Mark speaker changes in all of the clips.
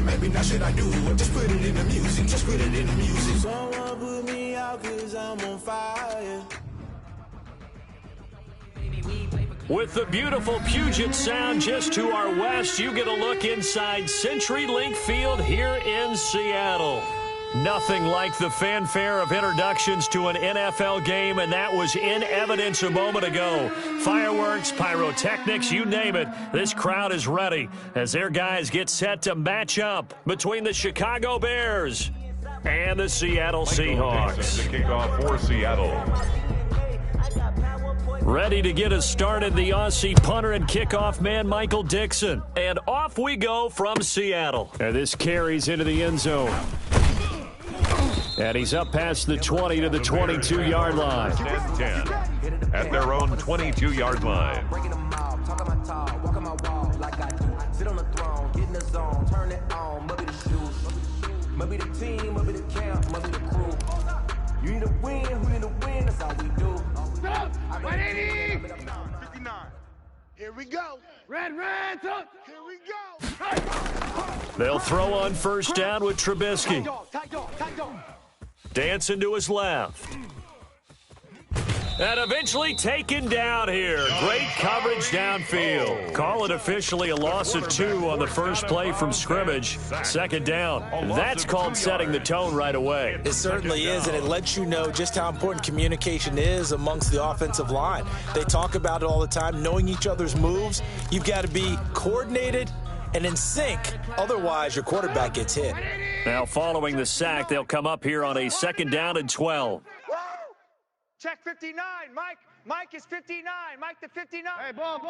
Speaker 1: maybe now should I do it? Just put it in the music, just put it in the music.
Speaker 2: Someone put me out 'cause I'm on fire.
Speaker 3: With the beautiful Puget Sound just to our west, you get a look inside CenturyLink Field here in Seattle. Nothing like the fanfare of introductions to an NFL game, and that was in evidence a moment ago. Fireworks, pyrotechnics, you name it. This crowd is ready as their guys get set to match up between the Chicago Bears and the Seattle Seahawks.
Speaker 4: The kickoff for Seattle.
Speaker 3: Ready to get us started, the Aussie punter and kickoff man, Michael Dixon. And off we go from Seattle. And this carries into the end zone. And he's up past the 20 to the 22-yard line.
Speaker 4: 10 at their own 22-yard line.
Speaker 2: Maybe the team, maybe the camp, maybe the crew. You need to win, who need to win, that's how we do.
Speaker 5: 59. Here we go. Red, here we go.
Speaker 3: They'll throw on first down with Trubisky. Dancing to his left. And eventually taken down here. Great coverage downfield. Call it officially a loss of 2 on the first play from scrimmage. Second down. That's called setting the tone right away.
Speaker 6: It certainly is, and it lets you know just how important communication is amongst the offensive line. They talk about it all the time, knowing each other's moves. You've got to be coordinated and in sync. Otherwise, your quarterback gets hit.
Speaker 3: Now, following the sack, they'll come up here on a second down and 12.
Speaker 5: Check 59, Mike. Mike is 59. Mike the 59. Hey, ball.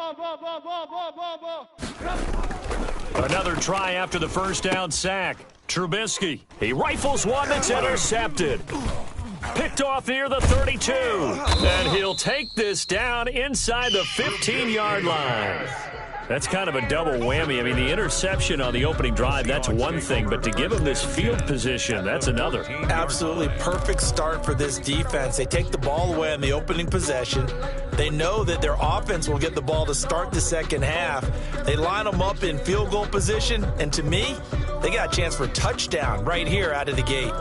Speaker 3: Another try after the first down sack. Trubisky. He rifles one that's intercepted. Picked off near the 32. And he'll take this down inside the 15-yard line. That's kind of a double whammy. I mean, the interception on the opening drive, that's one thing, but to give him this field position, that's another.
Speaker 6: Absolutely perfect start for this defense. They take the ball away on the opening possession. They know that their offense will get the ball to start the second half. They line them up in field goal position, and to me, they got a chance for a touchdown right here out of the gate.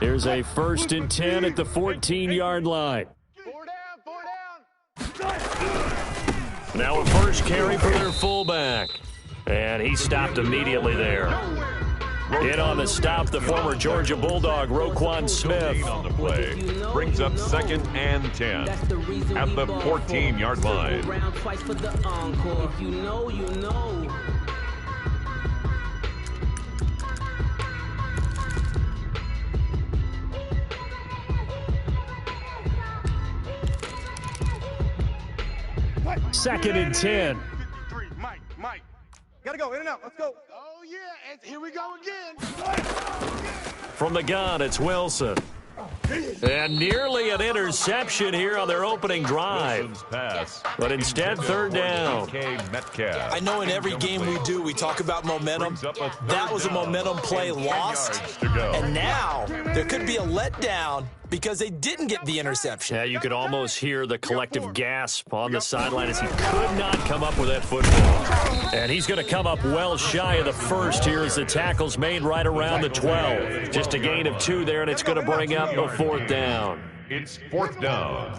Speaker 3: Here's a 1st and 10 at the 14-yard line.
Speaker 5: 4 down.
Speaker 3: Now a first carry for their fullback. And he stopped immediately there. In on the stop, the former Georgia Bulldog, Roquan Smith.
Speaker 4: On the play brings up 2nd and 10 at the 14-yard line.
Speaker 3: Second and 10.
Speaker 5: 53. Mike. Gotta go, in and out. Let's go. Oh, yeah. And here we go again.
Speaker 3: From the gun, it's Wilson. And nearly an interception here on their opening drive.
Speaker 4: Pass.
Speaker 3: But instead, third down.
Speaker 6: I know in every game we do, we talk about momentum. That was a momentum play lost. And now there could be a letdown because they didn't get the interception.
Speaker 3: Yeah, you could almost hear the collective gasp on the sideline as he could not come up with that football. And he's going to come up well shy of the first here as the tackle's made right around the 12. Just a gain of 2 there, and it's going to bring up a 4th down.
Speaker 4: It's 4th down.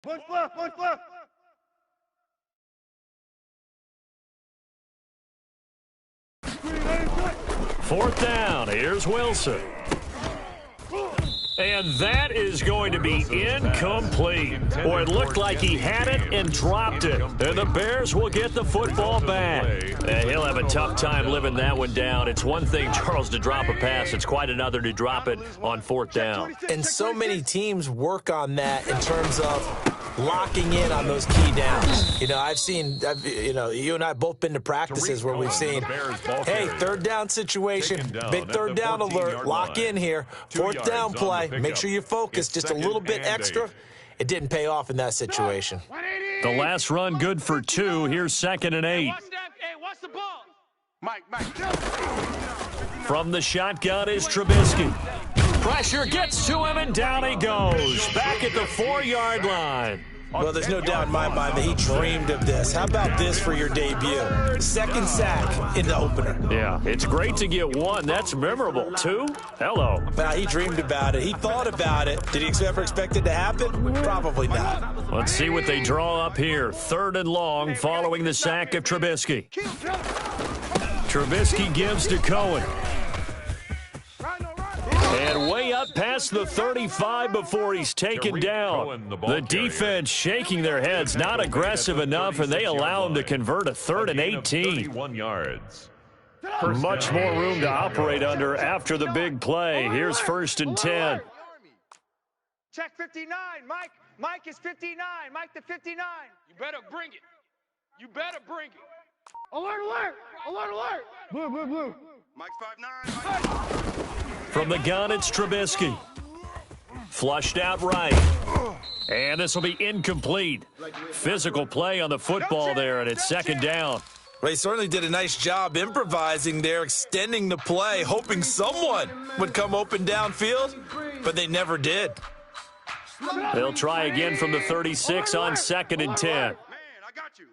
Speaker 5: Push left.
Speaker 3: 4th down. Here's Wilson. And that is going to be incomplete. Boy, it looked like he had it and dropped it. And the Bears will get the football back. And he'll have a tough time living that one down. It's one thing, Charles, to drop a pass. It's quite another to drop it on 4th down.
Speaker 6: And so many teams work on that in terms of locking in on those key downs. You know, you and I have both been to practices where we've seen, hey, 3rd down situation, big 3rd down alert, lock in here, 4th down play, make sure you focus just a little bit extra. It didn't pay off in that situation.
Speaker 3: The last run good for 2. Here's 2nd and 8.
Speaker 5: Watch Pass the ball. Mike.
Speaker 3: From the shotgun is Trubisky. Pressure gets to him, and down he goes. Back at the 4-yard line.
Speaker 6: Well, there's no doubt in my mind that he dreamed of this. How about this for your debut? Second sack in the opener.
Speaker 3: Yeah, it's great to get one. That's memorable. 2? Hello.
Speaker 6: Now, he dreamed about it. He thought about it. Did he ever expect it to happen? Probably not.
Speaker 3: Let's see what they draw up here. 3rd and long following the sack of Trubisky. Trubisky gives to Cohen. And way up past the 35 before he's taken down. The defense shaking their heads, not aggressive enough, and they allow him to convert a 3rd and 18. Much more room to operate under after the big play. Here's 1st and 10.
Speaker 5: Check 59, Mike. Mike is 59. Mike to 59. You better bring it. You better bring it. Alert. Blue. Mike's 5'9".
Speaker 3: From the gun, it's Trubisky. Flushed out right. And this will be incomplete. Physical play on the football there, and it's 2nd down.
Speaker 6: Well, he certainly did a nice job improvising there, extending the play, hoping someone would come open downfield, but they never did.
Speaker 3: They'll try again from the 36 on 2nd and 10.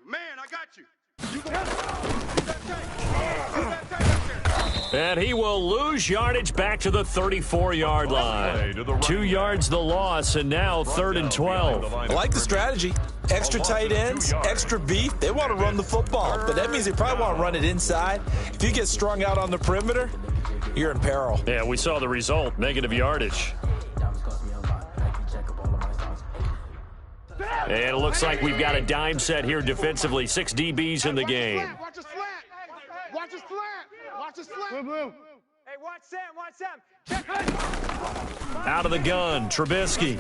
Speaker 5: Man, I got you.
Speaker 3: And he will lose yardage back to the 34-yard line. 2 yards the loss, and now 3rd and 12.
Speaker 6: I like the strategy. Extra tight ends, extra beef. They want to run the football, but that means they probably want to run it inside. If you get strung out on the perimeter, you're in peril.
Speaker 3: Yeah, we saw the result, negative yardage. And it looks like we've got a dime set here defensively. 6 DBs in the game.
Speaker 5: Watch his slant. Blue. Hey, watch Sam. Check.
Speaker 3: Out of the gun, Trubisky.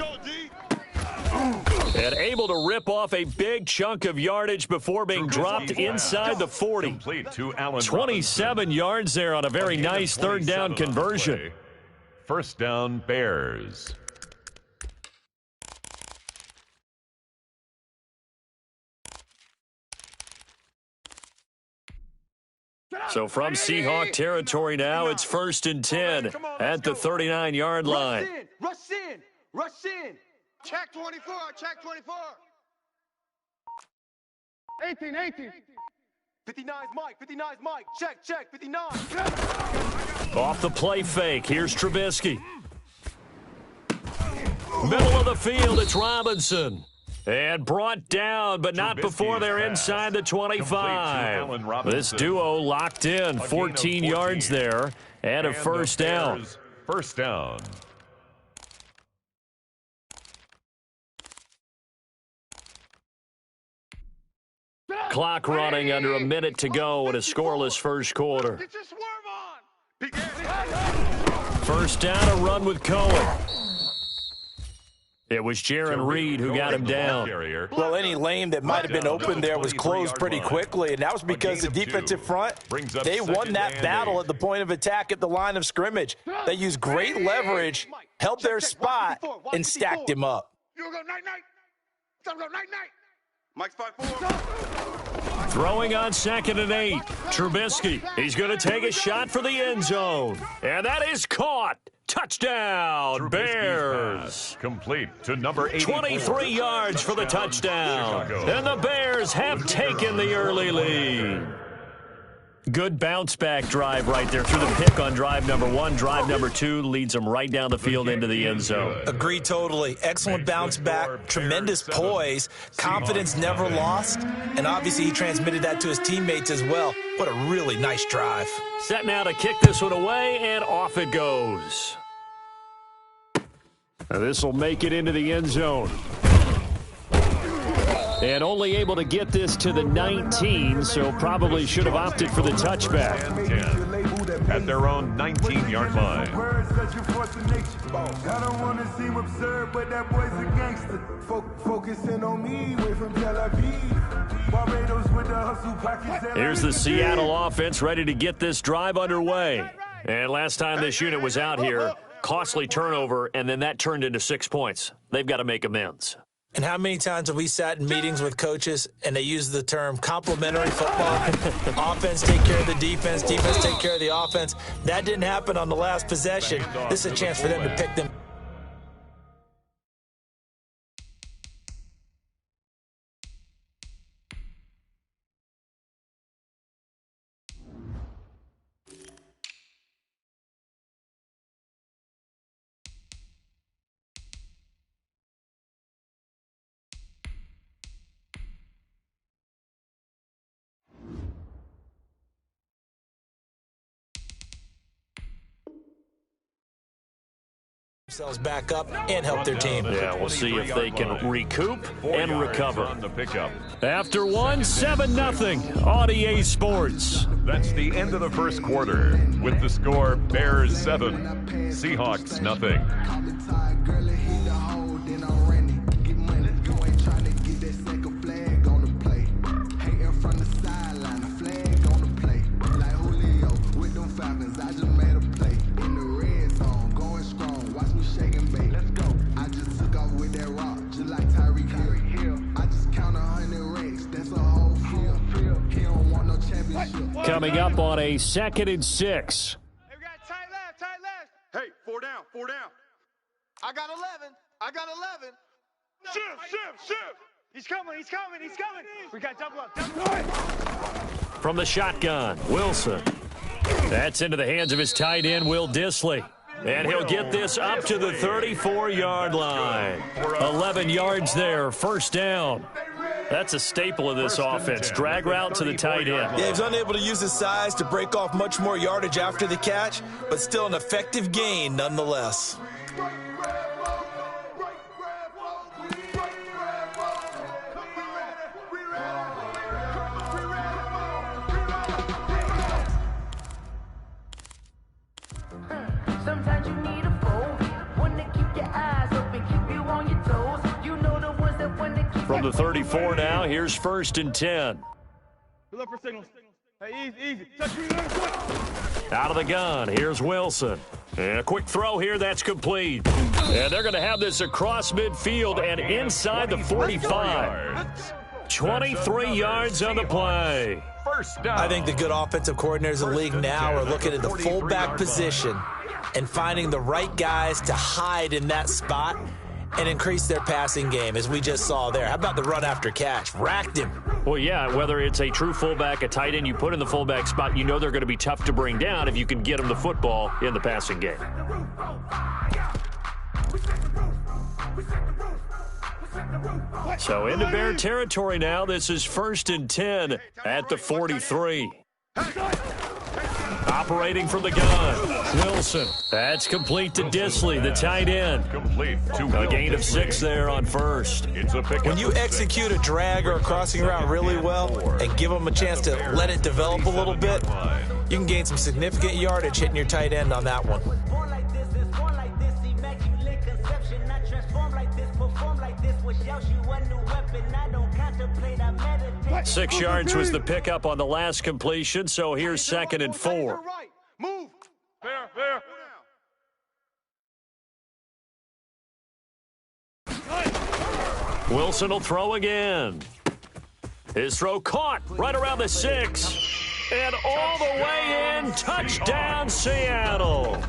Speaker 3: And able to rip off a big chunk of yardage before being dropped inside the 40. 27 yards there on a very nice 3rd down conversion.
Speaker 4: 1st down, Bears.
Speaker 3: So from Seahawk territory now, it's 1st and 10 at the 39-yard line.
Speaker 5: Rush in. Check 24. 18. 59's Mike. Check. 59.
Speaker 3: Off the play fake, here's Trubisky. Middle of the field, it's Robinson. And brought down, but not before they're inside the 25. This duo locked in, 14 yards there, and a 1st down.
Speaker 4: 1st down.
Speaker 3: Clock running under a minute to go in a scoreless 1st quarter.
Speaker 5: Get your swerve on.
Speaker 3: 1st down, a run with Cohen. It was Jaron Reed who got him down.
Speaker 6: Well, any lane that might have been open there was closed pretty quickly, and that was because the defensive front, they won that battle at the point of attack at the line of scrimmage. They used great leverage, held their spot, and stacked him up.
Speaker 5: You go night. Mike's 5'4".
Speaker 3: Throwing on 2nd and 8. Trubisky, he's going to take a shot for the end zone. And that is caught. Touchdown, Bears.
Speaker 4: Complete to number 84.
Speaker 3: 23 yards for the touchdown. And the Bears have taken the early lead. Good bounce-back drive right there through the pick on drive number 1. Drive number 2 leads them right down the field into the end zone.
Speaker 6: Agree totally. Excellent bounce back, tremendous poise, confidence never lost, and obviously he transmitted that to his teammates as well. What a really nice drive.
Speaker 3: Set now to kick this one away, and off it goes. This will make it into the end zone. And only able to get this to the 19, so probably should have opted for the touchback.
Speaker 4: At their own 19-yard line.
Speaker 3: Here's the Seattle offense ready to get this drive underway. And last time this unit was out here, costly turnover, and then that turned into 6 points. They've got to make amends.
Speaker 6: And how many times have we sat in meetings with coaches and they use the term complementary football? Offense take care of the defense, defense take care of the offense. That didn't happen on the last possession. This is a chance for them to pick them. Themselves back up and help their team.
Speaker 3: Yeah, we'll see if they can recoup and recover.
Speaker 4: On the pickup.
Speaker 3: After one, 7-0 on EA Sports.
Speaker 4: That's the end of the first quarter with the score Bears 7, Seahawks nothing.
Speaker 3: Coming up on a 2nd and 6.
Speaker 5: Hey, we got tight left, tight left. Hey, 4 down, 4 down. I got 11. I got 11. Shift. He's coming. We got double up.
Speaker 3: From the shotgun, Wilson. That's into the hands of his tight end, Will Dissly. And he'll get this up to the 34-yard line. 11 yards there, first down. That's a staple of this offense. Drag route to the tight end.
Speaker 6: Yeah, he's unable to use his size to break off much more yardage after the catch, but still an effective gain nonetheless.
Speaker 7: Sometimes you need a foe, one to keep your eyes open, keep you on your toes. You know the ones that want to keep.
Speaker 3: From the 34 now, here's 1st and 10.
Speaker 5: Look for signals. Hey, easy.
Speaker 3: Out of the gun, here's Wilson. And a quick throw here, that's complete. And they're going to have this across midfield and inside the 45. 23 yards on the play.
Speaker 4: First down.
Speaker 6: I think the good offensive coordinators in the league now are looking at the fullback position and finding the right guys to hide in that spot and increase their passing game, as we just saw there. How about the run after catch? Racked him.
Speaker 3: Well, yeah, whether it's a true fullback, a tight end you put in the fullback spot, you know they're going to be tough to bring down if you can get them the football in the passing game. So into Bear territory now. This is 1st and 10 at the 43. Operating from the gun, Wilson. That's complete to Dissly, the tight end.
Speaker 4: Complete to
Speaker 3: A gain of 6 there on first.
Speaker 4: It's a pick.
Speaker 6: When you execute a drag or a crossing route really well and give them a chance to let it develop a little bit, you can gain some significant yardage hitting your tight end on that one.
Speaker 3: 6 yards was the pickup on the last completion, so here's 2nd and 4.
Speaker 5: Move. There.
Speaker 3: Wilson will throw again. His throw caught right around the 6. And all the way in, touchdown Seattle.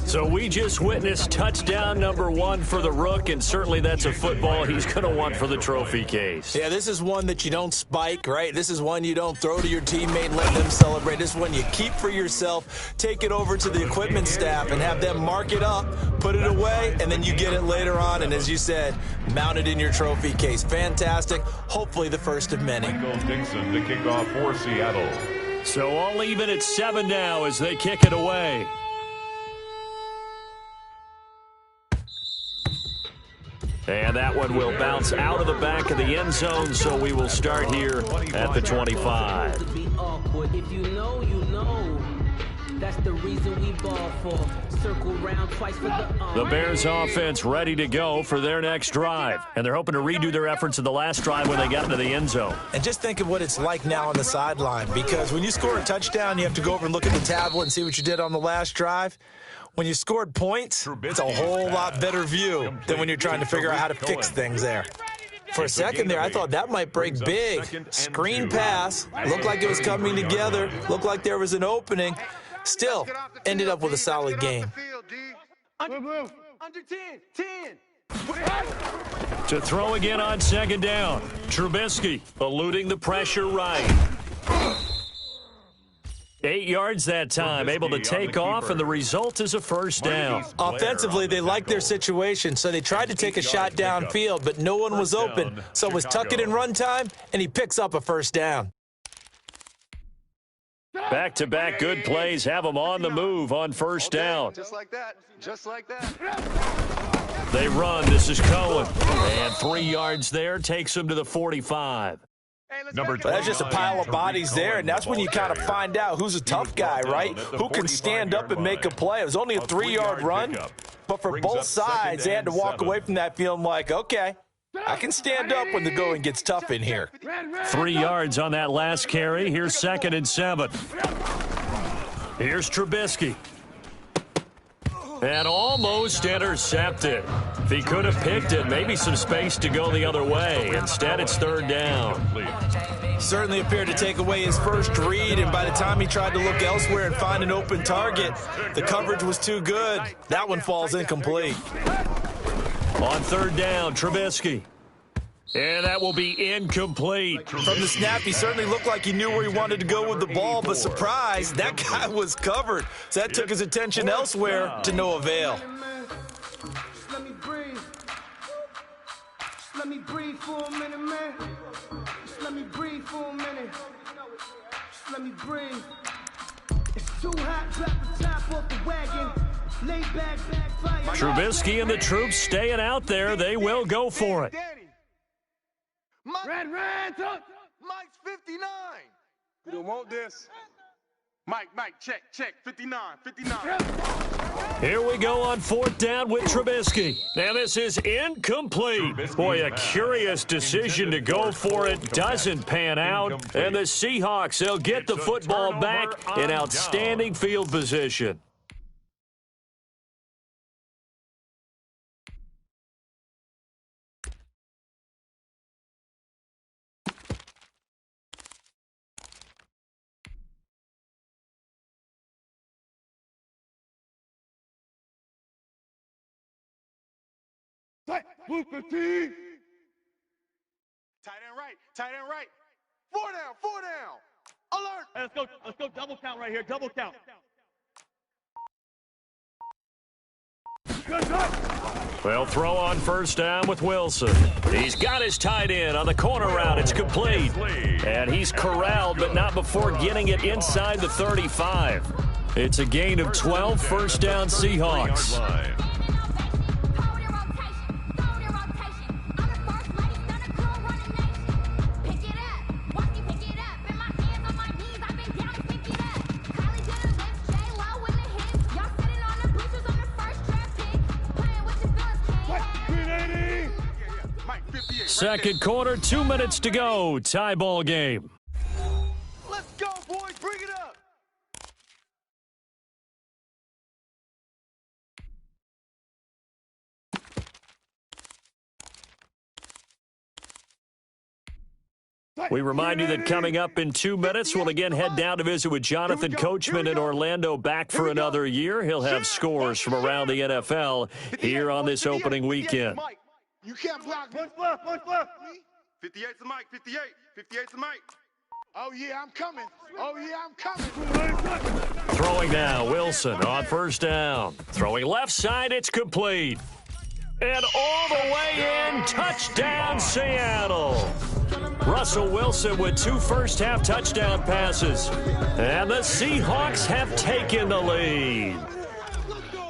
Speaker 3: So we just witnessed touchdown number 1 for the Rook, and certainly that's a football he's going to want for the trophy case.
Speaker 6: Yeah, this is one that you don't spike, right? This is one you don't throw to your teammate and let them celebrate. This is one you keep for yourself, take it over to the equipment staff and have them mark it up, put it away, and then you get it later on, and as you said, mount it in your trophy case. Fantastic. Hopefully the first of many.
Speaker 4: Michael Dixon to kick off for Seattle.
Speaker 3: So all even at 7 now as they kick it away. And that one will bounce out of the back of the end zone, so we will start here at the 25.
Speaker 7: If you know, you know. That's the reason. reason we ball for. Circle round twice for
Speaker 3: The Bears offense ready to go for their next drive. And they're hoping to redo their efforts in the last drive when they got into the end zone.
Speaker 6: And just think of what it's like now on the sideline, because when you score a touchdown, you have to go over and look at the tablet and see what you did on the last drive. When you scored points, it's a whole lot better view than when you're trying to figure out how to fix things there. For a second there, I thought that might break big. Screen pass, looked like it was coming together, looked like there was an opening. Still, ended up with a solid game.
Speaker 5: Under 10.
Speaker 3: To throw again on second down. Trubisky eluding the pressure right. 8 yards that time, able to take off, and the result is a first down.
Speaker 6: Offensively, they liked their situation, so they tried to take a shot downfield, but no one was open, so it was tuck it in run time, and he picks up a first down.
Speaker 3: Back-to-back good plays have them on the move on first down.
Speaker 5: Just like that. Just like that.
Speaker 3: They run. This is Cohen. And 3 yards there takes them to the 45.
Speaker 6: That's just a pile of bodies there, and that's when you kind of find out who's a tough guy, right? Who can stand up and make a play. It was only a 3-yard run, but for both sides, they had to walk away from that feeling like, okay, I can stand up when the going gets tough in here.
Speaker 3: 3 yards on that last carry. Here's 2nd and 7. Here's Trubisky. And almost intercepted. If he could have picked it, maybe some space to go the other way. Instead, it's 3rd down.
Speaker 6: Certainly appeared to take away his first read, and by the time he tried to look elsewhere and find an open target, the coverage was too good. That one falls incomplete.
Speaker 3: On 3rd down, Trubisky. And that will be incomplete.
Speaker 6: From the snap, he certainly looked like he knew where he wanted to go with the ball, but surprise, that guy was covered. So that took his attention elsewhere to no avail.
Speaker 7: Just let me breathe. Just let me breathe for a minute, man. Just let me breathe for a minute. Just let me breathe. It's too hot, drop the top off the wagon. Lay back, fire.
Speaker 3: Trubisky and the troops staying out there. They will go for it.
Speaker 5: Red, Mike's 59. We don't want this. Mike, check, 59.
Speaker 3: Here we go on 4th down with Trubisky. And this is incomplete. Boy, a curious decision to go for it. Doesn't pan out. And the Seahawks, they'll get the football back in outstanding field position.
Speaker 5: Blue 15. Tight end right. 4 down. Alert. Hey, let's go double count right here. Double count.
Speaker 3: Well, throw on 1st down with Wilson. He's got his tight end on the corner route. It's complete. And he's corralled, but not before getting it inside the 35. It's a gain of 12, 1st down Seahawks. Second quarter, 2 minutes to go. Tie ball game.
Speaker 5: Let's go, boys. Bring it up.
Speaker 3: We remind you that coming up in 2 minutes, we'll again head down to visit with Jonathan Coachman in Orlando, back for another year. He'll have scores from around the NFL here on this opening weekend.
Speaker 5: You can't block me. 58's the mic. 58's the mic. Oh, yeah, I'm coming.
Speaker 3: Throwing now, Wilson on 1st down. Throwing left side, it's complete. And all the way in, touchdown Seattle. Russell Wilson with 2 first-half touchdown passes. And the Seahawks have taken the lead.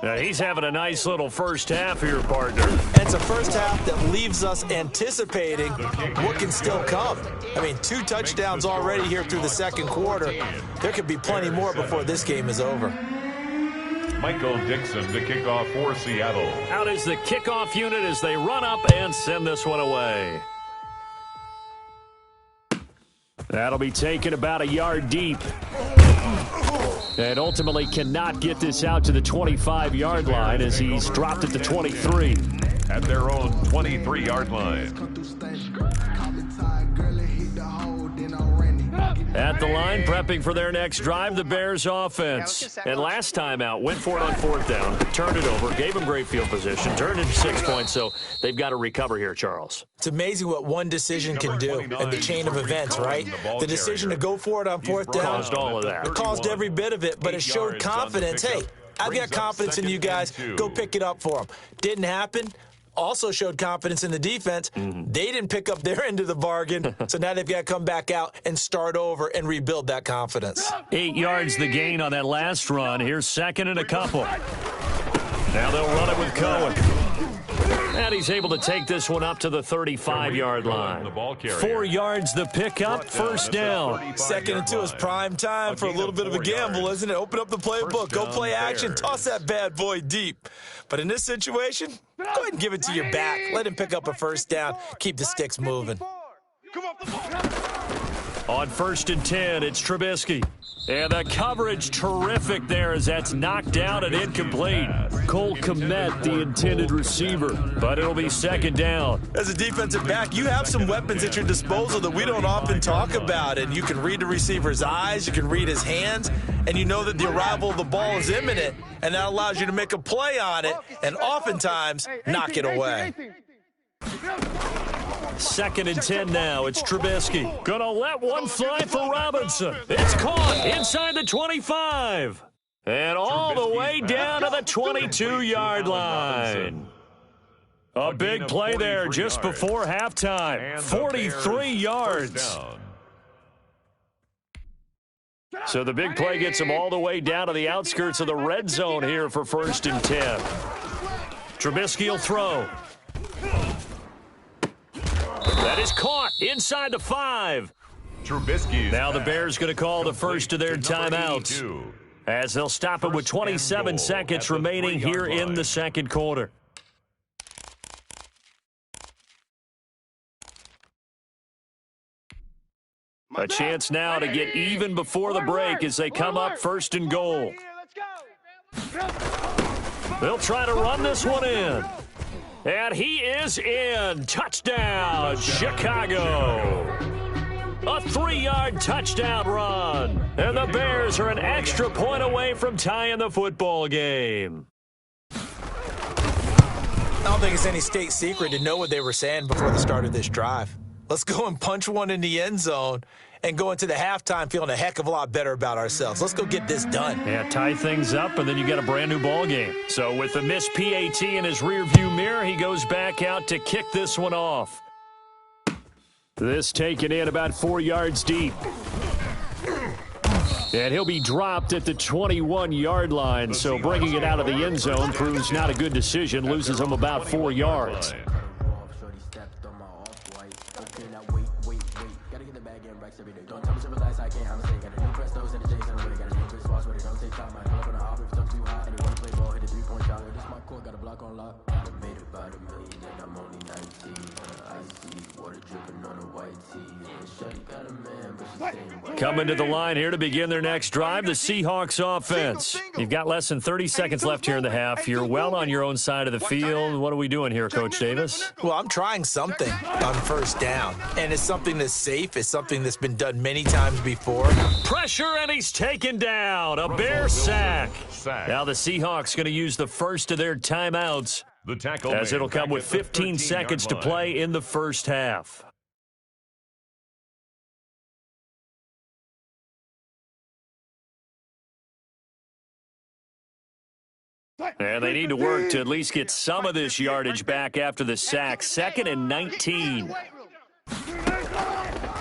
Speaker 3: Now, he's having a nice little first half here, partner.
Speaker 6: It's a first half that leaves us anticipating what can still come. I mean, 2 touchdowns already here through the second quarter. There could be plenty more before this game is over.
Speaker 4: Michael Dixon to kick off for Seattle.
Speaker 3: Out is the kickoff unit as they run up and send this one away. That'll be taken about a yard deep. And ultimately cannot get this out to the 25-yard line as he's dropped at the 23.
Speaker 4: At their own 23-yard line.
Speaker 3: At the line, prepping for their next drive, the Bears offense. And last time out, went for it on 4th down, turned it over, gave them great field position, turned it to 6 points, so they've got to recover here, Charles.
Speaker 6: It's amazing what one decision can do in the chain of events, right? The decision to go for it on 4th down
Speaker 3: caused all of that.
Speaker 6: Caused every bit of it, but it showed confidence. Hey, I've got confidence in you guys. Go pick it up for them. Didn't happen. Also showed confidence in the defense. They didn't pick up their end of the bargain, so now they've got to come back out and start over and rebuild that confidence.
Speaker 3: 8 yards the gain on that last run. Here's 2nd and a couple. Now they'll run it with Cohen. And he's able to take this one up to the 35-yard line. 4 yards the pickup, 1st down.
Speaker 6: 2nd and 2 is prime time for a little bit of a gamble, isn't it? Open up the playbook, go play action, toss that bad boy deep. But in this situation, go ahead and give it to your back. Let him pick up a 1st down, keep the sticks moving.
Speaker 3: On 1st and 10, it's Trubisky. And the coverage terrific there as that's knocked down and incomplete. Cole Kmet, the intended receiver, but it'll be 2nd down.
Speaker 6: As a defensive back, you have some weapons at your disposal that we don't often talk about, and you can read the receiver's eyes, you can read his hands, and you know that the arrival of the ball is imminent, and that allows you to make a play on it and oftentimes knock it away.
Speaker 3: 2nd and 10 now. It's Trubisky. Gonna let one fly for Robinson. It's caught inside the 25. And all the way down to the 22-yard line. A big play there just before halftime. 43 yards. So the big play gets him all the way down to the outskirts of the red zone here for 1st and 10. Trubisky will throw. That is caught inside the 5.
Speaker 4: Trubisky.
Speaker 3: Now the Bears going to call the first of their timeouts as they'll stop it with 27 seconds remaining here in the 2nd quarter. A chance now to get even before the break as they come up 1st and goal. They'll try to run this one in. And he is in. Touchdown, Chicago. A 3-yard touchdown run. And the Bears are an extra point away from tying the football game.
Speaker 6: I don't think it's any state secret to know what they were saying before the start of this drive. Let's go and punch one in the end zone and go into the halftime feeling a heck of a lot better about ourselves. Let's go get this done.
Speaker 3: Yeah, tie things up, and then you got a brand-new ball game. So with the missed PAT in his rearview mirror, he goes back out to kick this one off. This taken in about 4 yards deep. And he'll be dropped at the 21-yard line, so bringing it out of the end zone proves not a good decision, loses him about 4 yards. Coming to the line here to begin their next drive, the Seahawks offense. You've got less than 30 seconds left here in the half. You're well on your own side of the field. What are we doing here, Coach Davis?
Speaker 6: Well, I'm trying something on 1st down, and it's something that's safe. It's something that's been done many times before.
Speaker 3: Pressure, and he's taken down. A Bear sack. Now the Seahawks going to use the first of their timeouts as it'll come with 15 seconds to play in the 1st half. And they need to work to at least get some of this yardage back after the sack. 2nd and 19.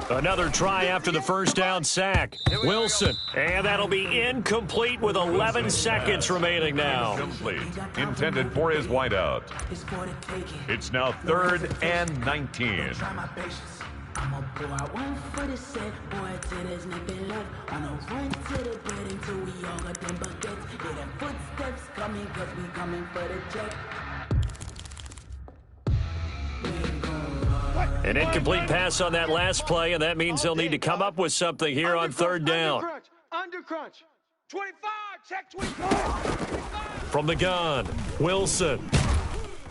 Speaker 3: Another try after the 1st down sack. Wilson. And that'll be incomplete with 11 seconds remaining now.
Speaker 4: Complete. Intended for his wideout. It's now 3rd and 19.
Speaker 8: I'ma pour out one for the set, boy, till there's nothing left. On a run to the bed until we all got them buckets. Hear them footsteps coming, cause we coming for the check.
Speaker 3: An incomplete pass on that last play, and that means they'll need to come up with something here on third down.
Speaker 5: Under crunch. 25, check 25.
Speaker 3: From the gun, Wilson.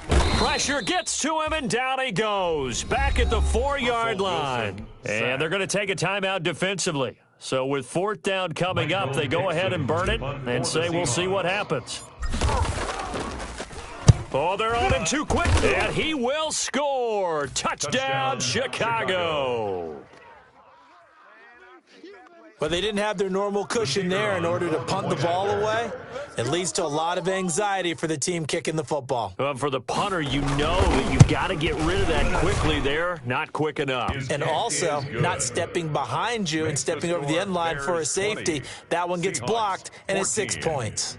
Speaker 3: Pressure gets to him, and down he goes. Back at the 4-yard line. And they're going to take a timeout defensively. So with fourth down coming up, they go ahead and burn it and say we'll see what happens. Oh, they're on him too quick, and he will score. Touchdown, Chicago.
Speaker 6: But they didn't have their normal cushion there in order to punt the ball away. It leads to a lot of anxiety for the team kicking the football.
Speaker 3: Well, for the punter, you know that you've got to get rid of that quickly there. Not quick enough.
Speaker 6: And also, not stepping behind you and stepping over the end line for a safety. That one gets blocked, and it's 6 points.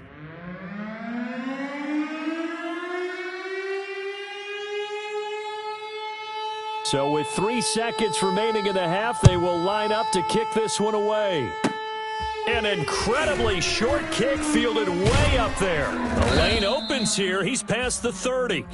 Speaker 3: So with 3 seconds remaining in the half, they will line up to kick this one away. An incredibly short kick fielded way up there. The lane opens here. He's past the 30.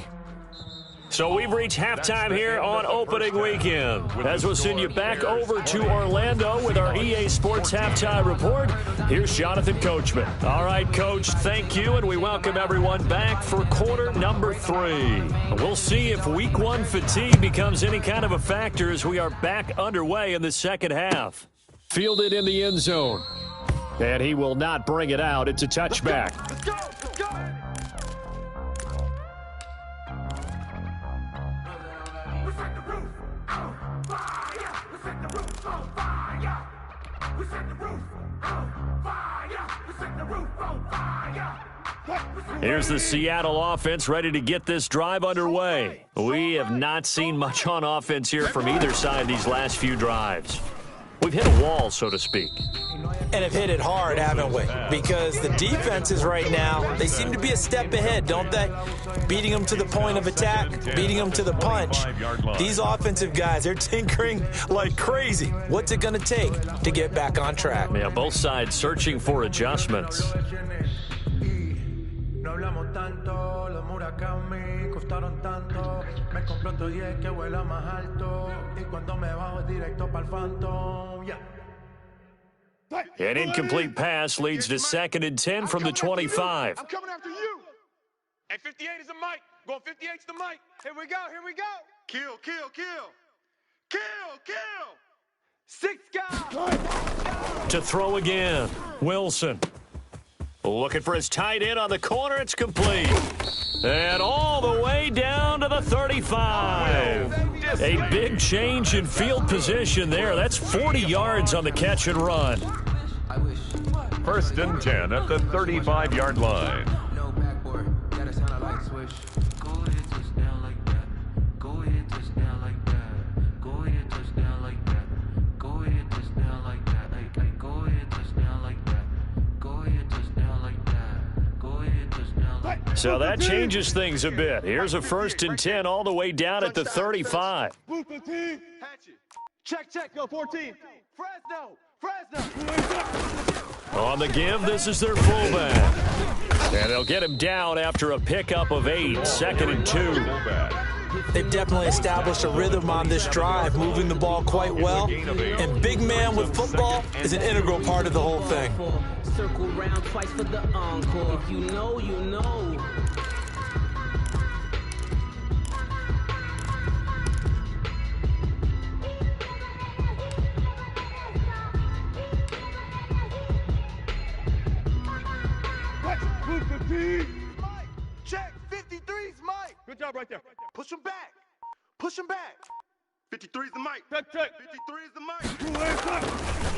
Speaker 3: So we've reached halftime here on opening weekend. As we'll send you back over to Orlando with our EA Sports Halftime Report, here's Jonathan Coachman. All right, Coach, thank you, and we welcome everyone back for quarter number 3. We'll see if week 1 fatigue becomes any kind of a factor as we are back underway in the second half. Fielded in the end zone. And he will not bring it out. It's a touchback.
Speaker 5: Let's go. Let's go.
Speaker 3: Here's the Seattle offense ready to get this drive underway. We have not seen much on offense here from either side these last few drives. We've hit a wall, so to speak.
Speaker 6: And have hit it hard, haven't we? Because the defenses right now, they seem to be a step ahead, don't they? Beating them to the point of attack, beating them to the punch. These offensive guys, they're tinkering like crazy. What's it going to take to get back on track?
Speaker 3: Yeah, both sides searching for adjustments. An incomplete pass leads to 2nd and 10 from the 25.
Speaker 5: I'm coming after you. Hey, 58 is the mic. Going 58's the mic. Here we go. Here we go. Kill, kill, kill. Kill, kill. 6 guys.
Speaker 3: To throw again, Wilson. Looking for his tight end on the corner. It's complete. And all the way down to the 35. A big change in field position there. That's 40 yards on the catch and run.
Speaker 4: 1st and 10 at the 35-yard line.
Speaker 3: So that changes things a bit. Here's a 1st and 10 all the way down at the 35.
Speaker 5: Blue 15. Check, go 14. Fresno.
Speaker 3: On the give, this is their fullback. And they'll get him down after a pickup of 8, 2nd and 2.
Speaker 6: They've definitely established a rhythm on this drive, moving the ball quite well. And big man with football is an integral part of the whole thing.
Speaker 8: Circle round twice for the encore. If you know, you know.
Speaker 5: Blue 15. Check. 53's Mike. Good job right there. Push him back. Push him back. 53's the mic. Check. 53's the mic.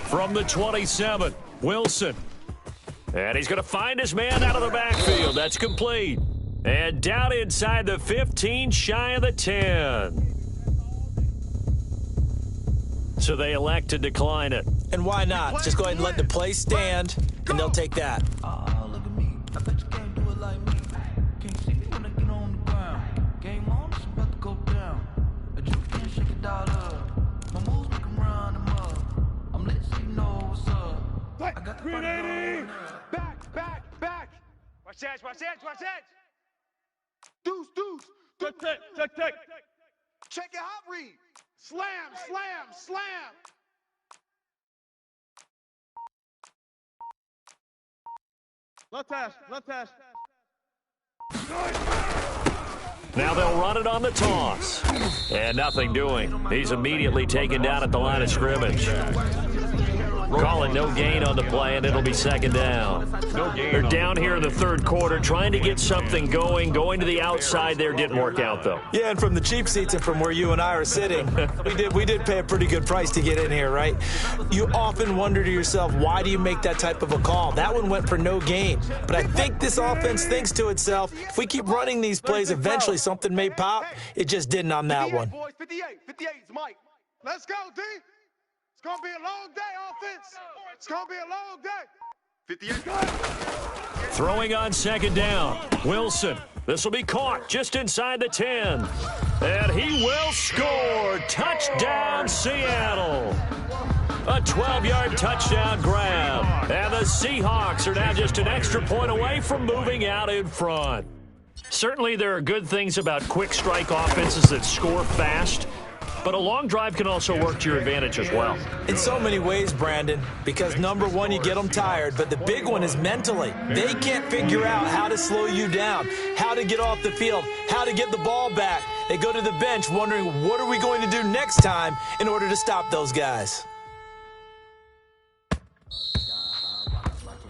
Speaker 3: From the 27, Wilson. And he's going to find his man out of the backfield. That's complete. And down inside the 15, shy of the 10. So they elect to decline it.
Speaker 6: And why not? Just go ahead and let the play stand, and they'll take that.
Speaker 9: Look at me. I bet you can't do it like me. Can't see me when I get on the ground. Game on, it's about to go down. But you can't shake it all up.
Speaker 5: 380. Back. Watch edge. Deuce. Check. Check your hot read. Slam. Left hash.
Speaker 3: Now they'll run it on the toss. And nothing doing. He's immediately taken down at the line of scrimmage. Calling no gain on the play, and it'll be second down. They're down here in the third quarter, trying to get something going. Going to the outside there didn't work out, though.
Speaker 6: Yeah, and from the cheap seats and from where you and I are sitting, we did pay a pretty good price to get in here, right? You often wonder to yourself, why do you make that type of a call? That one went for no gain. But I think this offense thinks to itself, if we keep running these plays, eventually something may pop. It just didn't on that one.
Speaker 5: 58 is Mike. Let's go, D. It's going to be a long day, offense. It's going to be a long day. 58.
Speaker 3: Throwing on second down. Wilson. This will be caught just inside the 10. And he will score. Touchdown, Seattle. A 12-yard touchdown grab. And the Seahawks are now just an extra point away from moving out in front. Certainly there are good things about quick strike offenses that score fast. But a long drive can also work to your advantage as well.
Speaker 6: In so many ways, Brandon, because number one, you get them tired, but the big one is mentally. They can't figure out how to slow you down, how to get off the field, how to get the ball back. They go to the bench wondering, what are we going to do next time in order to stop those guys?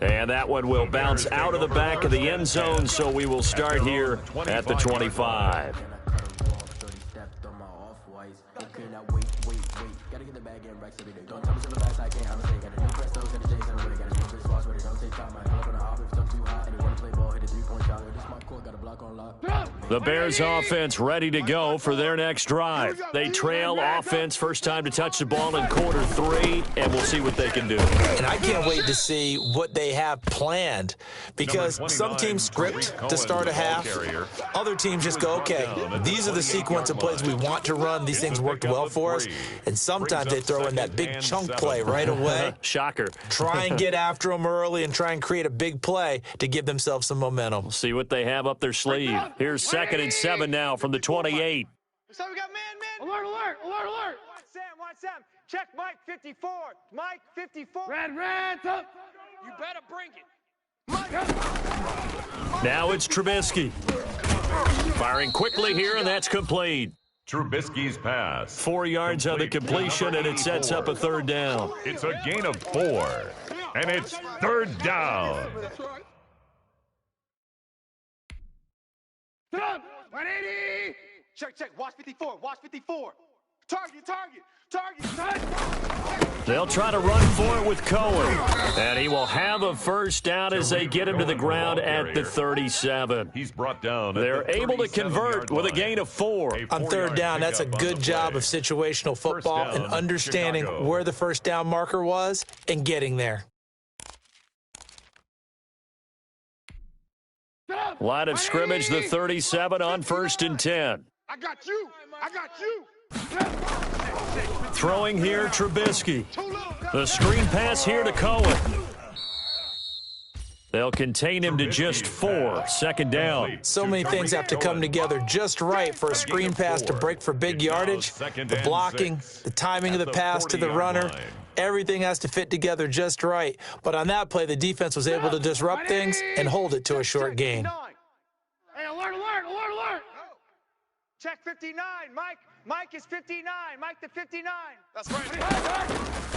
Speaker 3: And that one will bounce out of the back of the end zone, so we will start here at the 25. The Bears offense ready to go for their next drive. They trail offense first time to touch the ball in quarter 3, and we'll see what they can do.
Speaker 6: And I can't wait to see what they have planned, because some teams script to start a half. Other teams just go, okay, these are the sequence of plays we want to run. These things worked well for us. And sometimes they throw in that big chunk play right away.
Speaker 3: Shocker.
Speaker 6: Try and get after them early and try and create a big play to give themselves some momentum.
Speaker 3: We'll see what they have up their sleeve. Here's 2nd and 7 now from the 28.
Speaker 5: So we got man. Alert. Watch Sam. Check Mike 54. Mike 54. Red, up. You better bring it. Mike.
Speaker 3: Now it's Trubisky. Firing quickly here, and that's complete.
Speaker 4: Trubisky's pass.
Speaker 3: 4 yards on the completion, and it sets up a third down.
Speaker 4: It's a gain of 4, and it's third down.
Speaker 5: 180. Check. Watch 54. Target.
Speaker 3: They'll try to run for it with Cohen. And he will have a first down as they get him to the ground at the 37.
Speaker 4: He's brought down.
Speaker 3: They're able to convert with a gain of 4.
Speaker 6: On third down, that's a good job of situational football and understanding where the first down marker was and getting there.
Speaker 3: Line of scrimmage, the 37 on 1st and 10.
Speaker 5: I got you.
Speaker 3: Throwing here, Trubisky. The screen pass here to Cohen. They'll contain him to just 4. Second down.
Speaker 6: So many things have to come together just right for a screen pass to break for big yardage. The blocking, the timing of the pass to the runner. Everything has to fit together just right. But on that play, the defense was able to disrupt things and hold it to a short gain.
Speaker 5: Hey, alert. Check 59. Mike is 59. Mike to 59. That's right.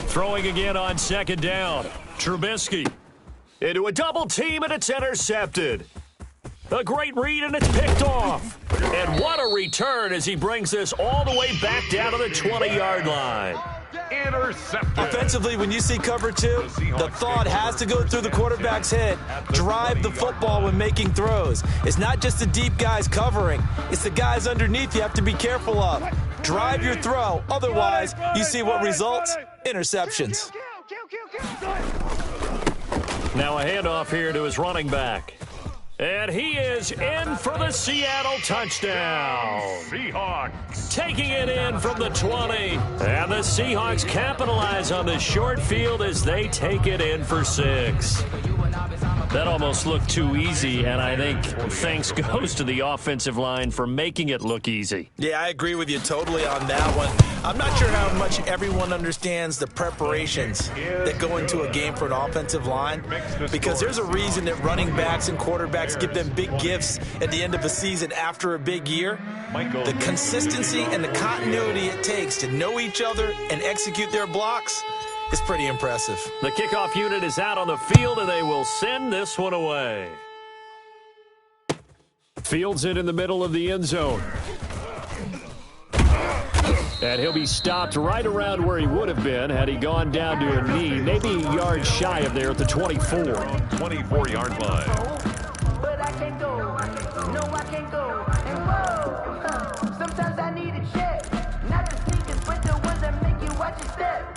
Speaker 3: Throwing again on second down. Trubisky into a double team, and it's intercepted. A great read, and it's picked off. And what a return as he brings this all the way back down to the 20-yard line.
Speaker 4: Intercepted.
Speaker 6: Offensively, when you see cover 2, the thought has to go through the quarterback's head. Drive the football when making throws. It's not just the deep guys covering. It's the guys underneath you have to be careful of. Drive your throw. Otherwise, you see what results? Interceptions.
Speaker 3: Now a handoff here to his running back. And he is in for the Seattle touchdown.
Speaker 4: Seahawks.
Speaker 3: Taking it in from the 20. And the Seahawks capitalize on the short field as they take it in for 6. That almost looked too easy, and I think thanks goes to the offensive line for making it look easy.
Speaker 6: Yeah, I agree with you totally on that one. I'm not sure how much everyone understands the preparations that go into a game for an offensive line, because there's a reason that running backs and quarterbacks give them big gifts at the end of a season after a big year. The consistency and the continuity it takes to know each other and execute their blocks is pretty impressive.
Speaker 3: The kickoff unit is out on the field, and they will send this one away. Fields it in the middle of the end zone. And he'll be stopped right around where he would have been had he gone down to a knee, maybe a yard shy of there at the 24.
Speaker 4: 24-yard line.
Speaker 8: But I can't go. No, I can't go. And whoa, sometimes I need a check. Not the sneakers, but the ones that make you watch your step.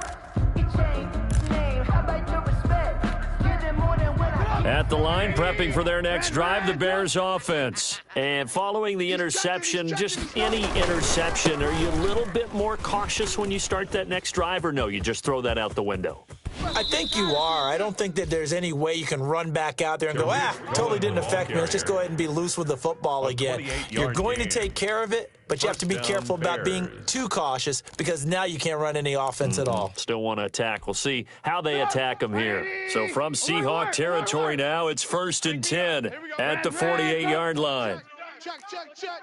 Speaker 3: At the line, prepping for their next drive, the Bears offense. And following the interception, just any interception, are you a little bit more cautious when you start that next drive, or no, you just throw that out the window?
Speaker 6: I think you are. I don't think that there's any way you can run back out there and go, totally didn't affect me. Let's just go ahead and be loose with the football again. You're going to take care of it, but you have to be careful about being too cautious, because now you can't run any offense at all.
Speaker 3: Still want to attack. We'll see how they attack them here. So from Seahawk territory now, it's 1st and 10 at the 48-yard line.
Speaker 5: Check, check, check.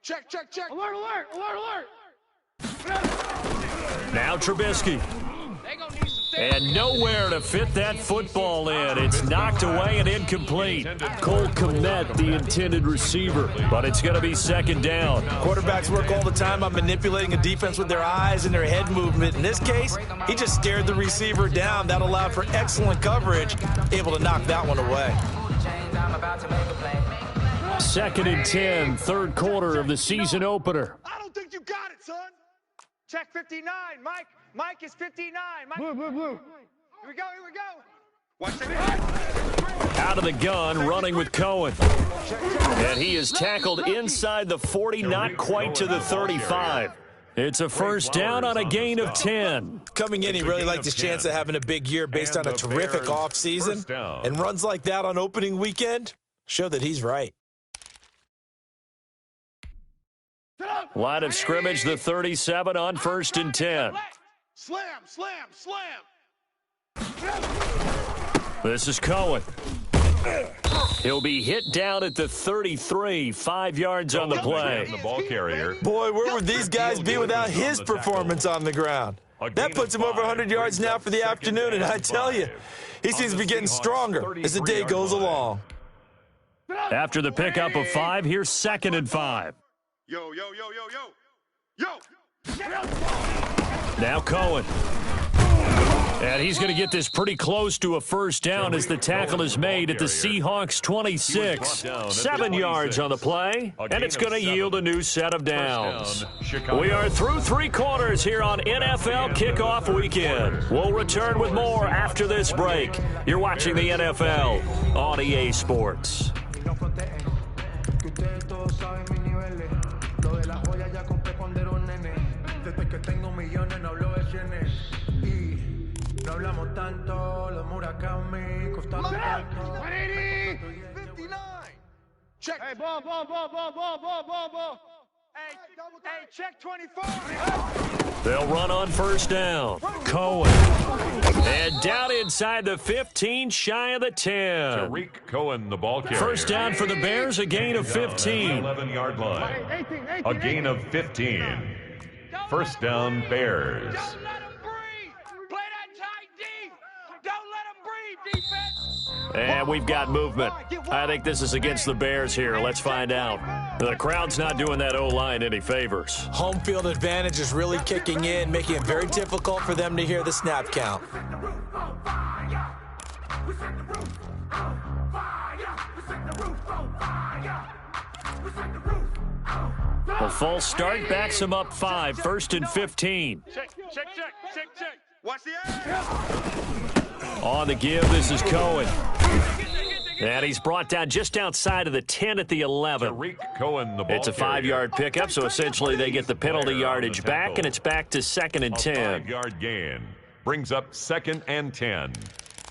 Speaker 5: Check, check, check. Alert, alert, alert, alert.
Speaker 3: Now Trubisky. And nowhere to fit that football in. It's knocked away and incomplete. Cole Kmet, the intended receiver. But it's going to be 2nd down.
Speaker 6: Quarterbacks work all the time on manipulating a defense with their eyes and their head movement. In this case, he just stared the receiver down. That allowed for excellent coverage, able to knock that one away.
Speaker 3: 2nd and 10, 3rd quarter of the season opener.
Speaker 5: I don't think you got it, son. Check 59, Mike. Mike is 59. Mike. Blue, blue, blue. Here we go, here we go. Watch it.
Speaker 3: Out of the gun, running with Cohen. And he is tackled inside the 40, not quite to the 35. It's a 1st down on a gain of 10.
Speaker 6: Coming in, he really liked his chance of having a big year based on a terrific offseason. And runs like that on opening weekend show that he's right.
Speaker 3: Line of scrimmage, the 37 on 1st and 10.
Speaker 5: Slam, slam, slam.
Speaker 3: This is Cohen. He'll be hit down at the 33, 5 yards on the play.
Speaker 4: The ball carrier.
Speaker 6: Boy, where would these guys be without his performance on the ground? That puts him over 100 yards now for the afternoon, and I tell you, he seems to be getting stronger as the day goes along.
Speaker 3: After the pickup of 5, here's 2nd and 5.
Speaker 5: Yo, yo, yo, yo, yo. Yo.
Speaker 3: Now Cohen. And he's going to get this pretty close to a 1st down as the tackle is made at the Seahawks 26. 7 yards on the play, and it's going to yield a new set of downs. We are through 3 quarters here on NFL Kickoff Weekend. We'll return with more after this break. You're watching the NFL on EA Sports.
Speaker 9: No hablamos tanto, los Murakami costaron tanto.
Speaker 5: 59. Check. Hey, ball. Hey, check 24.
Speaker 3: They'll run on 1st down. Cohen. And down inside the 15, shy of the 10.
Speaker 4: Tariq Cohen, the ball carrier.
Speaker 3: 1st down for the Bears, a gain of 15.
Speaker 4: 11-yard line. A gain of 15. 1st down, Bears.
Speaker 3: And we've got movement. I think this is against the Bears here. Let's find out. The crowd's not doing that O-line any favors.
Speaker 6: Home field advantage is really kicking in, making it very difficult for them to hear the snap count.
Speaker 3: A false start backs him up 5, 1st and 15.
Speaker 5: Check. Watch the air.
Speaker 3: On the give, this is Cohen. And he's brought down just outside of the 10 at the 11.
Speaker 4: Tariq Cohen, the ball
Speaker 3: It's a
Speaker 4: carrier.
Speaker 3: 5-yard pickup, so essentially they get the penalty yardage back, and it's back to 2nd and 10.
Speaker 4: 5-yard gain brings up 2nd and 10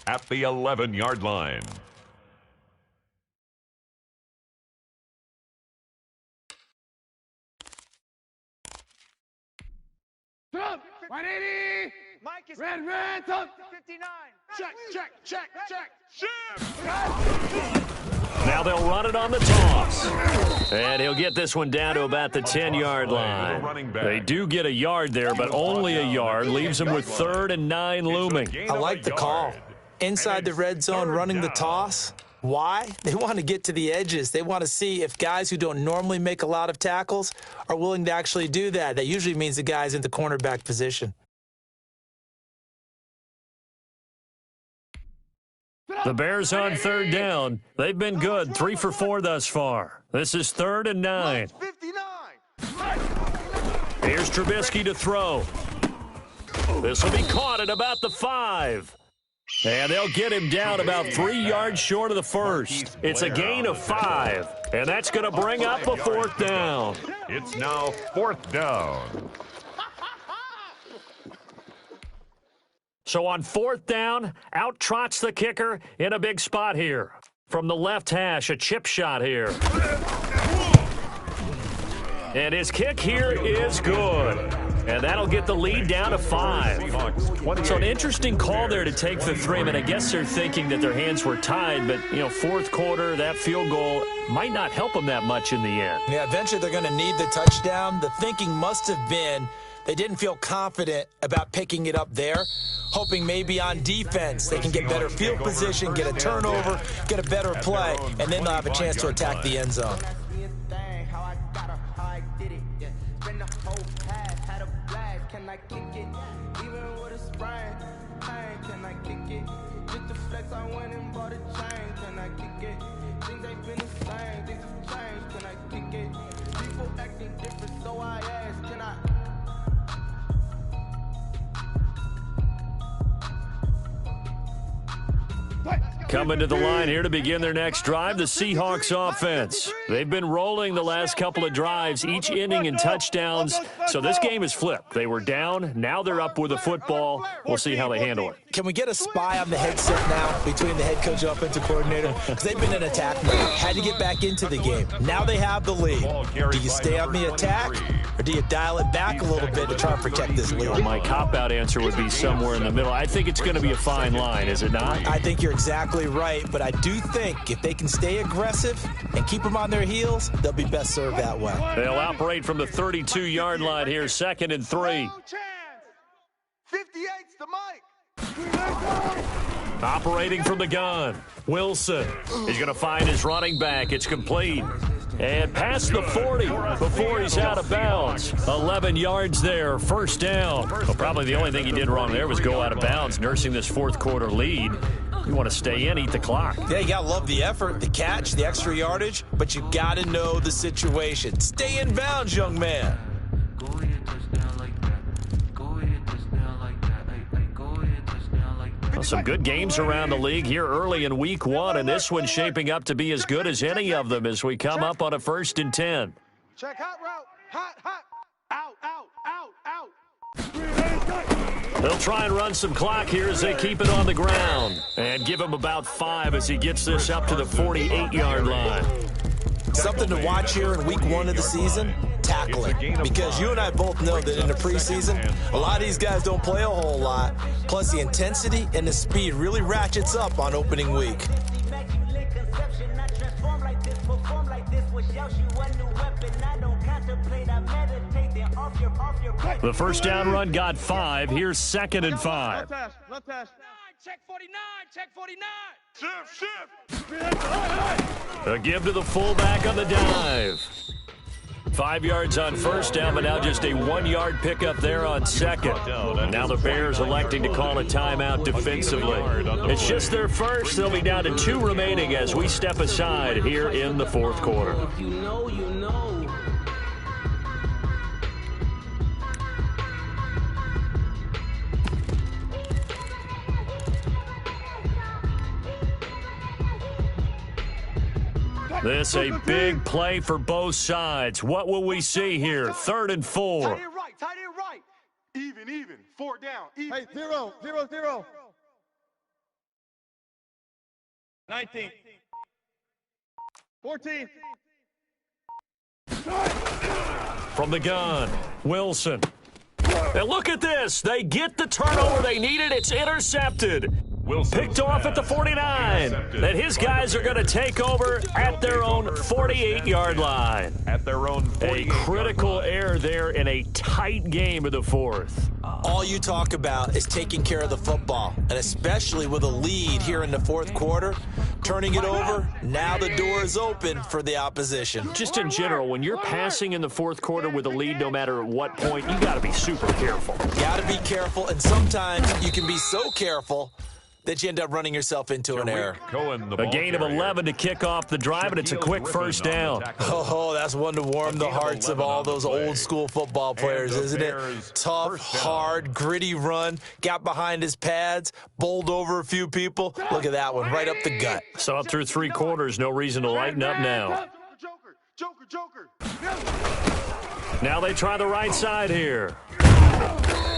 Speaker 4: at the 11-yard line.
Speaker 5: Up, 180. Mike is red, up. 59. Check. Shift.
Speaker 3: Now they'll run it on the toss. And he'll get this one down to about the 10-yard line. They do get a yard there, but only a yard. Leaves them with 3rd and 9 looming.
Speaker 6: I like the call. Inside the red zone, running the toss. Why? They want to get to the edges. They want to see if guys who don't normally make a lot of tackles are willing to actually do that. That usually means the guy's in the cornerback position.
Speaker 3: The Bears on 3rd down. They've been good, 3 for 4 thus far. This is 3rd and 9.
Speaker 5: 59.
Speaker 3: Here's Trubisky to throw. This will be caught at about the 5. And they'll get him down about 3 yards short of the first. It's a gain of 5. And that's going to bring up a 4th down.
Speaker 4: It's now 4th down.
Speaker 3: So on 4th down, out trots the kicker in a big spot here. From the left hash, a chip shot here. And his kick here is good. And that'll get the lead down to 5. So an interesting call there to take the 3. I mean, I guess they're thinking that their hands were tied, but, you know, 4th quarter, that field goal might not help them that much in the end.
Speaker 6: Yeah, eventually they're going to need the touchdown. The thinking must have been they didn't feel confident about picking it up there, hoping maybe on defense they can get better field position, get a turnover, get a better play, and then they'll have a chance to attack the end zone.
Speaker 3: Coming to the line here to begin their next drive, the Seahawks offense. They've been rolling the last couple of drives, each ending in touchdowns. So this game is flipped. They were down. Now they're up with the football. We'll see how they handle it.
Speaker 6: Can we get a spy on the headset now between the head coach and offensive coordinator? Because they've been in attack mode. Had to get back into the game. Now they have the lead. Do you stay on the attack, or do you dial it back a little bit to try and protect this lead?
Speaker 3: Well, my cop-out answer would be somewhere in the middle. I think it's going to be a fine line, is it not?
Speaker 6: I think you're exactly right, but I do think if they can stay aggressive and keep them on their heels, they'll be best served that way.
Speaker 3: They'll operate from the 32-yard line here, 2nd and 3.
Speaker 5: 58's the Mike.
Speaker 3: Operating from the gun, Wilson is going to find his running back. It's complete. And past the 40 before he's out of bounds. 11 yards there, 1st down. Well, probably the only thing he did wrong there was go out of bounds, nursing this 4th quarter lead. You want to stay in, eat the clock.
Speaker 6: Yeah, you got to love the effort, the catch, the extra yardage, but you got to know the situation. Stay in bounds, young man.
Speaker 3: Well, some good games around the league here early in week 1, and this one's shaping up to be as good as any of them as we come up on a 1st and 10.
Speaker 5: Check hot route. Hot. Out.
Speaker 3: They'll try and run some clock here as they keep it on the ground and give him about 5 as he gets this up to the 48-yard line.
Speaker 6: Something to watch here in week 1 of the season, tackling. Because you and I both know that in the preseason, a lot of these guys don't play a whole lot. Plus, the intensity and the speed really ratchets up on opening week.
Speaker 3: The 1st down run got 5. Here's 2nd and 5.
Speaker 5: No test. Check 49.
Speaker 3: A give to the fullback on the dive. 5 yards on 1st down, but now just a 1-yard pickup there on 2nd. Now the Bears electing to call a timeout defensively. It's just their first. They'll be down to 2 remaining as we step aside here in the 4th quarter.
Speaker 8: If you know, you know.
Speaker 3: This a big play for both sides. What will we see here? 3rd and 4.
Speaker 5: Tight end right, tight end right. Even. 4 down. Even. Hey, 0. 19. 14.
Speaker 3: From the gun, Wilson. And look at this. They get the turnover they needed. It's intercepted. Picked off at the 49. And his guys are going to take over at their own 48-yard line.
Speaker 4: At their own 48-yard line.
Speaker 3: A critical error there in a tight game of the 4th.
Speaker 6: All you talk about is taking care of the football, and especially with a lead here in the 4th quarter, turning it over, now the door is open for the opposition.
Speaker 3: Just in general, when you're passing in the 4th quarter with a lead, no matter at what point, you got to be super careful.
Speaker 6: Got to be careful, and sometimes you can be so careful that you end up running yourself into an error.
Speaker 3: A gain of 11 to kick off the drive, and it's a quick first down.
Speaker 6: Oh, that's one to warm the hearts of all those old-school football players, isn't it? Tough, hard, gritty run, got behind his pads, bowled over a few people. Look at that one, right up the gut.
Speaker 3: So up through 3 quarters, no reason to lighten up now.
Speaker 5: Joker.
Speaker 3: Now they try the right side here.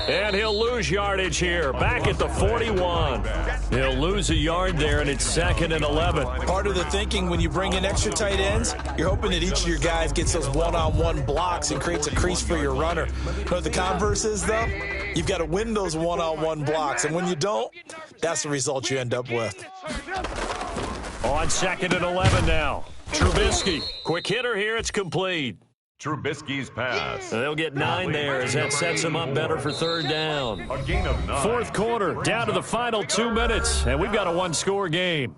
Speaker 3: And he'll lose yardage here, back at the 41. He'll lose a yard there, and it's 2nd and 11.
Speaker 6: Part of the thinking when you bring in extra tight ends, you're hoping that each of your guys gets those one-on-one blocks and creates a crease for your runner. But what the converse is, though, you've got to win those one-on-one blocks, and when you don't, that's the result you end up with.
Speaker 3: On 2nd and 11 now. Trubisky, quick hitter here, it's complete.
Speaker 4: Trubisky's pass.
Speaker 3: They'll get 9 there as that sets them up better for 3rd down.
Speaker 4: A gain of 9.
Speaker 3: 4th quarter, down to the final 2 minutes, and we've got a 1-score game.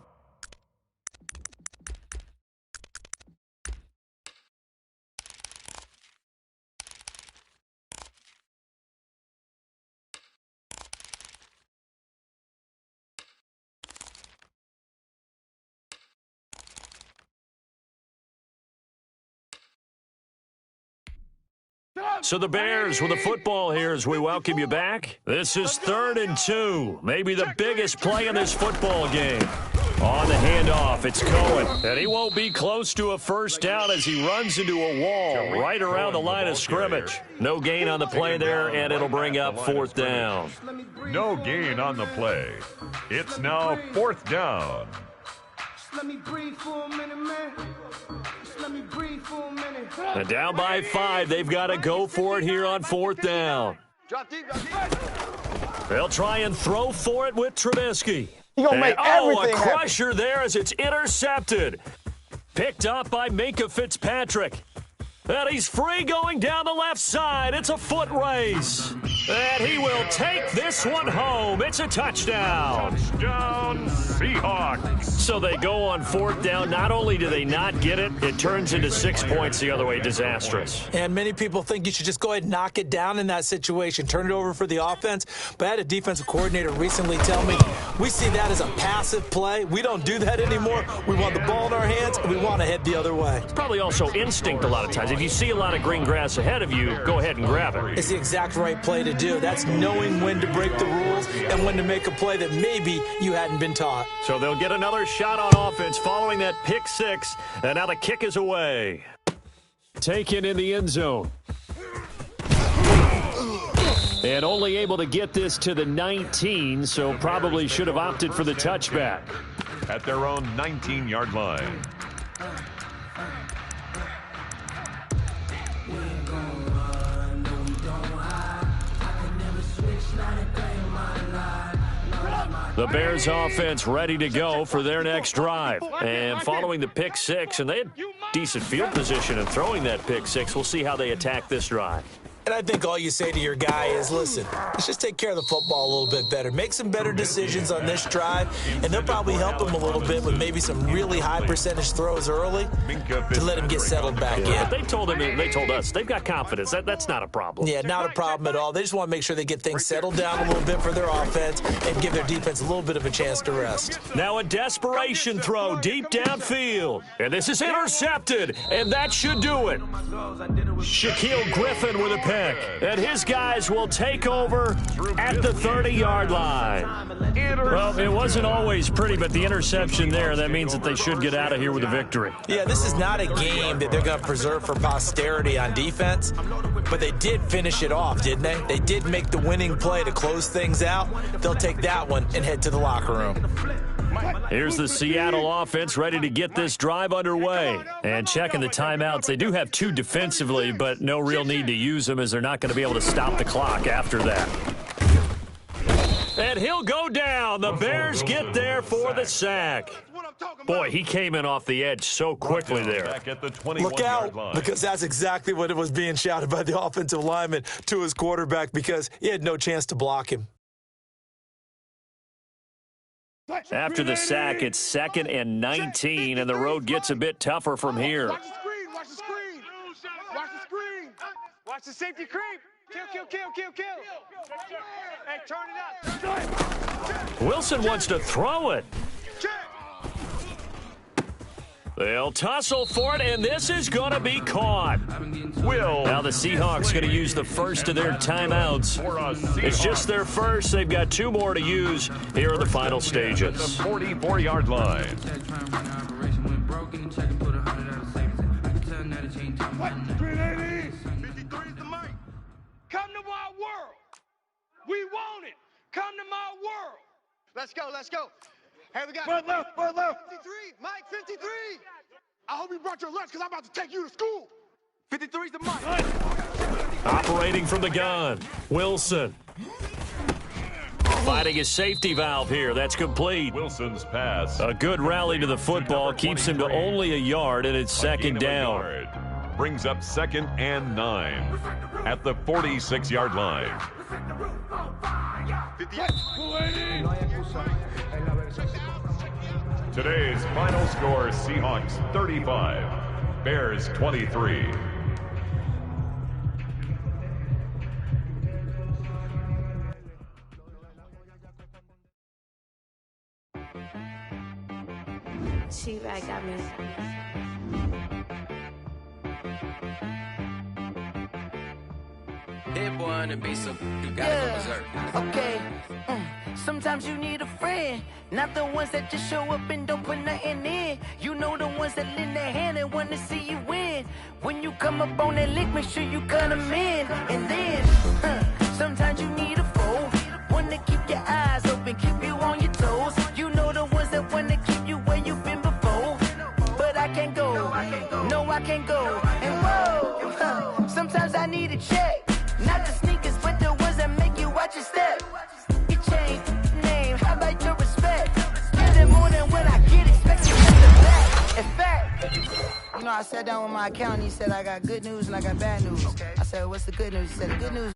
Speaker 3: So the Bears with the football here as we welcome you back. This is 3rd and 2, maybe the biggest play in this football game. On the handoff, it's Cohen, and he won't be close to a first down as he runs into a wall right around the line of scrimmage. No gain on the play there, and it'll bring up 4th down.
Speaker 4: No gain on the play. It's now 4th down.
Speaker 7: Let me breathe for a minute, man. Let me breathe for a minute.
Speaker 3: And down by 5, they've got to go for it here on 4th down. They'll try and throw for it with Trubisky. A crusher there as it's intercepted. Picked up by Minka Fitzpatrick. And he's free going down the left side. It's a foot race. And he will take this one home. It's a touchdown.
Speaker 4: Touchdown, Seahawks.
Speaker 3: So they go on 4th down. Not only do they not get it, it turns into 6 points the other way. Disastrous.
Speaker 6: And many people think you should just go ahead and knock it down in that situation. Turn it over for the offense. But I had a defensive coordinator recently tell me, we see that as a passive play. We don't do that anymore. We want the ball in our hands, and we want to head the other way.
Speaker 3: It's probably also instinct a lot of times. If you see a lot of green grass ahead of you, go ahead and grab it.
Speaker 6: It's the exact right play to do. That's knowing when to break the rules and when to make a play that maybe you hadn't been taught.
Speaker 3: So they'll get another shot on offense following that pick 6, and now the kick is away. Taken in the end zone. And only able to get this to the 19, so probably should have opted for the touchback.
Speaker 4: At their own 19-yard line.
Speaker 3: The Bears offense ready to go for their next drive. And following the pick 6, and they had decent field position in throwing that pick 6. We'll see how they attack this drive.
Speaker 6: And I think all you say to your guy is, listen, let's just take care of the football a little bit better. Make some better decisions on this drive, and they'll probably help him a little bit with maybe some really high percentage throws early to let him get settled back in.
Speaker 3: They told us, they've got confidence. That's not a problem.
Speaker 6: Yeah, not a problem at all. They just want to make sure they get things settled down a little bit for their offense and give their defense a little bit of a chance to rest.
Speaker 3: Now a desperation throw deep downfield. And this is intercepted, and that should do it. Shaquille Griffin with a pass. Belichick, and his guys will take over at the 30-yard line. Well, it wasn't always pretty, but the interception there, that means that they should get out of here with a victory.
Speaker 6: Yeah, this is not a game that they're going to preserve for posterity on defense, but they did finish it off, didn't they? They did make the winning play to close things out. They'll take that one and head to the locker room.
Speaker 3: Here's the Seattle offense ready to get this drive underway. And checking the timeouts, they do have 2 defensively, but no real need to use them as they're not going to be able to stop the clock after that. And he'll go down. The Bears get there for the sack. Boy, he came in off the edge so quickly there.
Speaker 6: Look out, because that's exactly what it was being shouted by the offensive lineman to his quarterback because he had no chance to block him.
Speaker 3: After the sack, it's 2nd and 19, and the road gets a bit tougher from here.
Speaker 5: Watch the screen, watch the screen. Watch the screen. Watch the safety creep. Kill. Hey, turn it up.
Speaker 3: Wilson wants to throw it. They'll tussle for it, and this is going to be caught. Now the Seahawks going to use the first of their timeouts. It's just their first. They've got 2 more to use here in the final stages.
Speaker 4: The 44-yard line.
Speaker 5: What? 380. 53 is the mic. Come to my world. We want it. Come to my world. Let's go. Hey, we got 53, Mike, 53. I hope you brought your lunch because I'm about to take you to school. 53's the Mike.
Speaker 3: Operating from the gun, Wilson. Finding his safety valve here. That's complete.
Speaker 4: Wilson's pass.
Speaker 3: A good rally to the football keeps him to only a yard, and it's 2nd down.
Speaker 4: Brings up 2nd and 9 at the 46-yard line. Today's final score, Seahawks 35, Bears 23.
Speaker 10: She-Bag got me.
Speaker 11: Hit boy on the beat, so you gotta go berserk.
Speaker 8: Okay. Sometimes you need a friend, not the ones that just show up and don't put nothing in. You know the ones that lend their hand and want to see you win. When you come up on that lick, make sure you cut them in. And then, sometimes you need a foe, one to keep your eyes open, keep you on your toes. You know the ones that want to keep you where you've been before. But I can't go, no I can't go. And whoa, sometimes I need a check, not the sneakers, but the ones that make you watch your step. Your chain, name, how about your respect? Give them more than what I get, expecting just the back. In fact, you know, I sat down with my accountant, he said I got good news and I got bad news. I said, what's the good news? He said, the good news